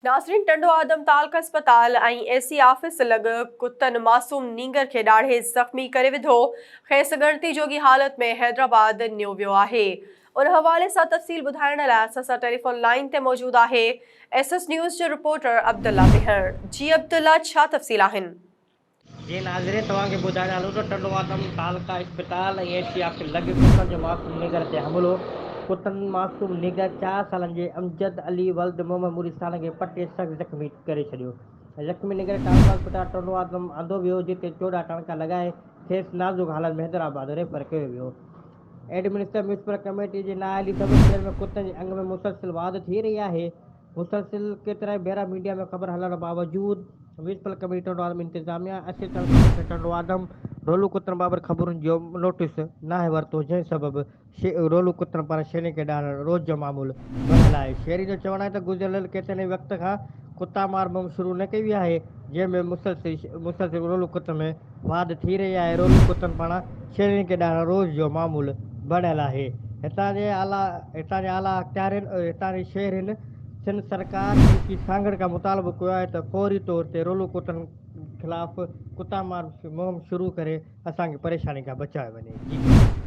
नासरीन टंडो आदम तालक अस्पताल AC office लग कुतन मासूम नींगर के ॾाढे ज़ख्मी करे विधो। खेस गणती जोगी हालत में हैदराबाद न्यो वियो आहे। उन हवाले से तफ़सील ॿुधाइण लाइ असां टेलीफोन लाइन ते मौजूद आहे एसएस न्यूज़ जो रिपोर्टर अब्दुल्ला मेहर। जी अब्दुल्ला, छा तफ़सील आहिनि? जी नाज़रीन, तव्हांखे ॿुधाइण हलूं त टंडो आदम तालका इस्पताल ऐं एशिया खे लॻे कुतनि जो मासूम निगर ते हमलो। कुतनि मासूम निगर 4 सालनि जे अमजद अली वल्द मोहम्मद मुरिस्तान खे पटे सख़्त ज़ख़्मी करे छॾियो। ज़ख़्मी निगर टालका इस्पताल टंडो आदम आंदो वियो, जिते 14 टणका लॻाए खेसि नाज़ुक हालत में हैदराबाद रेफर कयो वियो। एडमिनिस्ट्रेटिव म्यूनिसिपल कमेटी जे नाअहली सबब में कुतनि जे अंग में मुसलसिल वाध थी रही आहे। मुसलसिल केतिरा भेरा मीडिया में ख़बर हलण बावजूद म्यूनिसिपल कमेटी टंडो आदम इंतजामिया असिस्टेंट कमिश्नर टंडो आदम रोलू कुतनि बाबति ख़बरुनि जो नोटिस नाहे वरितो, जंहिं सबबि रोलू कुतनि पारां शहरियुनि खे ॾाढण रोज़ जो मामूल बणियल आहे। शहरियुनि जो चवणु आहे त गुज़िरियल केतिरे वक़्त खां कुता मार मुहिम शुरू न कई वई आहे, जंहिंमें मुसलसिल रोलू कुतनि में वाध थी रही आहे। रोलू कुतनि पारां शहरियुनि खे ॾाढण रोज़ जो मामूल बणियल आहे। हितां जे आला अख़्तियारनि हितां जे शहरनि सिंध सरकार की सांगड़ का मुतालबो कयो आहे त फौरी तौर ते रोलू कुतनि खिलाफ़ कुता मार मुहिम शुरू करे असांखे परेशानी खां बचायो वञे।